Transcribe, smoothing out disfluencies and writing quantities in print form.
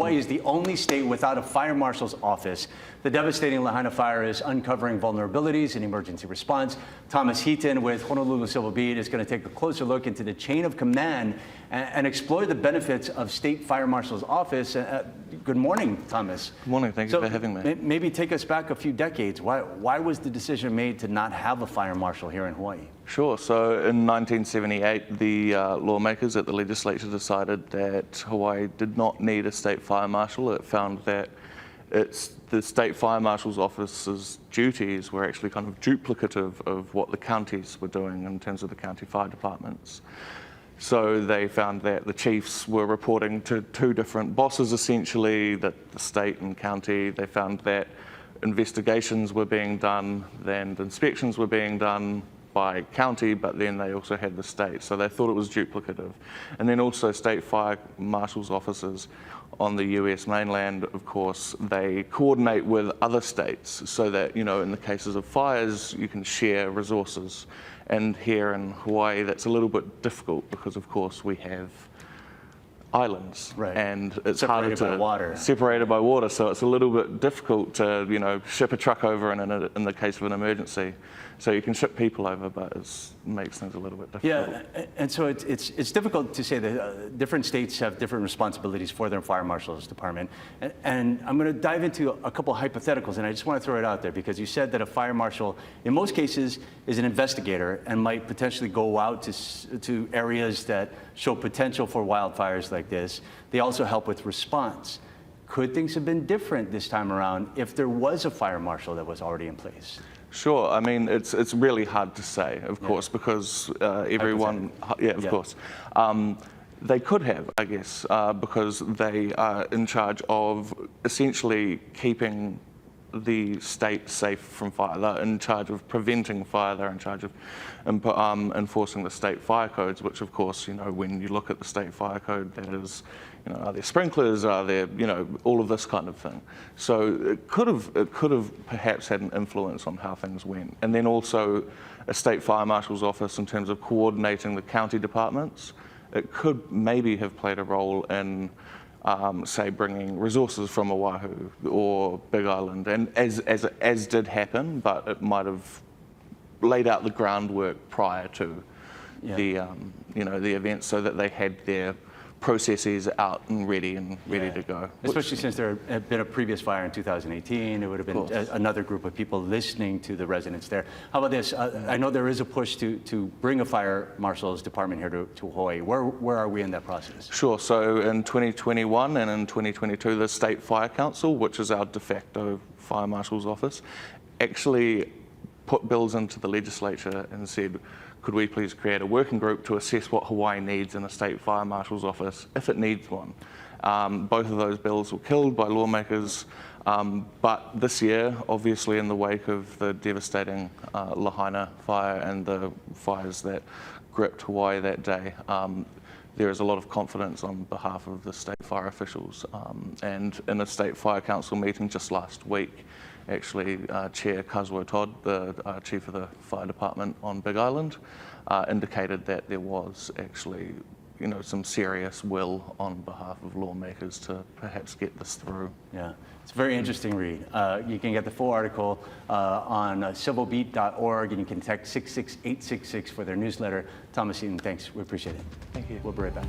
Hawaii is the only state without a fire marshal's office. The devastating Lahaina fire is uncovering vulnerabilities in emergency response. Thomas Heaton with Honolulu Civil Beat is going to take a closer look into the chain of command and explore the benefits of State Fire Marshal's office. Good morning, Thomas. Good morning. Thank you for having me. Maybe take us back a few decades. Why was the decision made to not have a fire marshal here in Hawaii? Sure. So in 1978, the lawmakers at the legislature decided that Hawaii did not need a state fire marshal. It found that the state fire marshal's office's duties were actually kind of duplicative of what the counties were doing in terms of the county fire departments. So they found that the chiefs were reporting to two different bosses, essentially, that the state and county. They found that investigations were being done and inspections were being done by county, but then they also had the state. So they thought it was duplicative. And then also state fire marshal's offices on the US mainland, of course, they coordinate with other states so that, you know, in the cases of fires, you can share resources. And here in Hawaii, that's a little bit difficult because, of course, we have islands, right, and it's separated harder by water. Separated by water, so it's a little bit difficult to, you know, ship a truck over in the case of an emergency. So you can ship people over, but it makes things a little bit difficult. Yeah, and so it's difficult to say that different states have different responsibilities for their fire marshal's department. And I'm going to dive into a couple of hypotheticals, and I just want to throw it out there because you said that a fire marshal, in most cases, is an investigator and might potentially go out to areas that show potential for wildfires like this. They also help with response. Could things have been different this time around if there was a fire marshal that was already in place? Sure. I mean, it's really hard to say, of course, because everyone, of course. They could have, I guess, because they are in charge of essentially keeping the state safe from fire. They're in charge of preventing fire. They're in charge of enforcing the state fire codes, which, of course, you know, when you look at the state fire code, that is, you know, are there sprinklers? Are there, you know, all of this kind of thing. So it could have perhaps had an influence on how things went. And then also a state fire marshal's office in terms of coordinating the county departments. It could maybe have played a role in say bringing resources from Oahu or Big Island, and as did happen, but it might have laid out the groundwork prior to the you know, the event, so that they had their processes out and ready to go. Especially since there had been a previous fire in 2018, it would have been another group of people listening to the residents there. How about this? I know there is a push to bring a fire marshal's department here to Hawaii. Where are we in that process? Sure. So in 2021 and in 2022, the State Fire Council, which is our de facto fire marshal's office, actually put bills into the legislature and said, could we please create a working group to assess what Hawaii needs in a state fire marshal's office, if it needs one. Both of those bills were killed by lawmakers, but this year, obviously in the wake of the devastating Lahaina fire and the fires that gripped Hawaii that day, there is a lot of confidence on behalf of the state fire officials. And in a State Fire Council meeting just last week, actually, Chair Kazuo Todd, the Chief of the Fire Department on Big Island, indicated that there was actually, you know, some serious will on behalf of lawmakers to perhaps get this through. Yeah, it's a very interesting read. You can get the full article on civilbeat.org, and you can text 66866 for their newsletter. Thomas Heaton, thanks. We appreciate it. Thank you. We'll be right back.